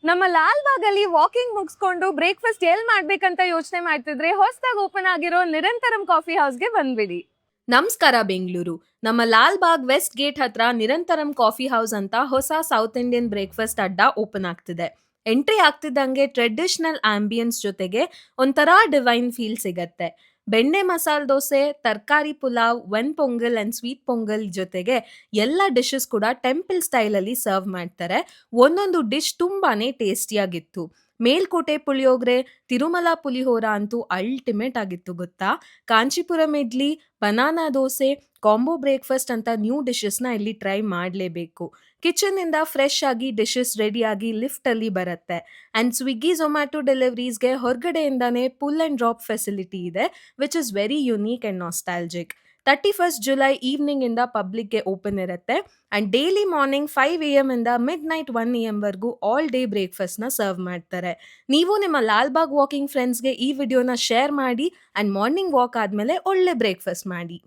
ನಮ್ಮ ಲಾಲ್‌ಬಾಗ್ ಅಲ್ಲಿ ವಾಕಿಂಗ್ ಮುಗಿಸ್ಕೊಂಡು ಬ್ರೇಕ್‌ಫಾಸ್ಟ್ ಎಲ್ಲಿ ಮಾಡ್ಬೇಕಂತ ಯೋಚನೆ ಮಾಡ್ತಿದ್ರೆ ಹೊಸದಾಗಿ ಓಪನ್ ಆಗಿರೋ ನಿರಂತರಂ ಕಾಫಿ ಹೌಸ್‌ಗೆ ಬಂದ್ಬಿಡಿ. ನಮಸ್ಕಾರ ಬೆಂಗಳೂರು. ನಮ್ಮ ಲಾಲ್‌ಬಾಗ್ ವೆಸ್ಟ್ ಗೇಟ್ ಹತ್ರ ನಿರಂತರಂ ಕಾಫಿ ಹೌಸ್ ಅಂತ ಹೊಸ ಸೌತ್ ಇಂಡಿಯನ್ ಬ್ರೇಕ್‌ಫಾಸ್ಟ್ ಅಡ್ಡ ಓಪನ್ ಆಗ್ತಿದೆ. ಎಂಟ್ರಿ ಆಗ್ತಿದ್ದಂಗೆ ಟ್ರೆಡಿಷನಲ್ ಆಂಬಿಯನ್ಸ್ ಜೊತೆಗೆ ಒಂಥರಾ ಡಿವೈನ್ ಫೀಲ್ ಸಿಗತ್ತೆ. ಬೆಣ್ಣೆ ಮಸಾಲ ದೋಸೆ, ತರಕಾರಿ pulao, when pongal and sweet pongal ಜೊತೆಗೆ ಎಲ್ಲ ಡಿಶಸ್ ಕೂಡ ಟೆಂಪಲ್ ಸ್ಟೈಲಲ್ಲಿ ಸರ್ವ್ ಮಾಡ್ತಾರೆ. ಒಂದೊಂದು ಡಿಶ್ ತುಂಬಾನೇ ಟೇಸ್ಟಿಯಾಗಿತ್ತು. ಮೇಲ್ಕೋಟೆ ಪುಳಿಯೋಗರೆ, ತಿರುಮಲ ಪುಲಿಹೋರ ಅಂತೂ ಅಲ್ಟಿಮೇಟ್ ಆಗಿತ್ತು ಗೊತ್ತಾ? Kanchipuram idli, banana dosa, combo breakfast ಅಂತ ನ್ಯೂ ಡಿಶಸ್‌ನ ಇಲ್ಲಿ ಟ್ರೈ ಮಾಡಲೇಬೇಕು. ಕಿಚನ್ನಿಂದ ಫ್ರೆಶ್ ಆಗಿ ಡಿಶಸ್ ರೆಡಿಯಾಗಿ ಲಿಫ್ಟಲ್ಲಿ ಬರತ್ತೆ. ಆ್ಯಂಡ್ ಸ್ವಿಗ್ಗಿ, ಝೊಮ್ಯಾಟೊ ಡೆಲಿವರೀಸ್‌ಗೆ ಹೊರಗಡೆಯಿಂದಾನೇ ಪುಲ್ ಆ್ಯಂಡ್ ಡ್ರಾಪ್ ಫೆಸಿಲಿಟಿ ಇದೆ, which is very unique and nostalgic. 31st July ಈವ್ನಿಂಗಿಂದ ಪಬ್ಲಿಕ್‌ಗೆ ಓಪನ್ ಇರುತ್ತೆ. ಆ್ಯಂಡ್ ಡೈಲಿ ಮಾರ್ನಿಂಗ್ 5 AM ಇಂದ ಮಿಡ್ ನೈಟ್ 1 AM ವರೆಗೂ ಆಲ್ ಡೇ ಬ್ರೇಕ್‌ಫಾಸ್ಟ್‌ನ ಸರ್ವ್ ಮಾಡ್ತಾರೆ. ನೀವು ನಿಮ್ಮ ಲಾಲ್‌ಬಾಗ್ ವಾಕಿಂಗ್ ಫ್ರೆಂಡ್ಸ್‌ಗೆ ಈ ವಿಡಿಯೋನ ಶೇರ್ ಮಾಡಿ ಆ್ಯಂಡ್ ಮಾರ್ನಿಂಗ್ ವಾಕ್ ಆದ್ಮೇಲೆ ಒಳ್ಳೆ ಬ್ರೇಕ್‌ಫಾಸ್ಟ್ ಮಾಡಿ.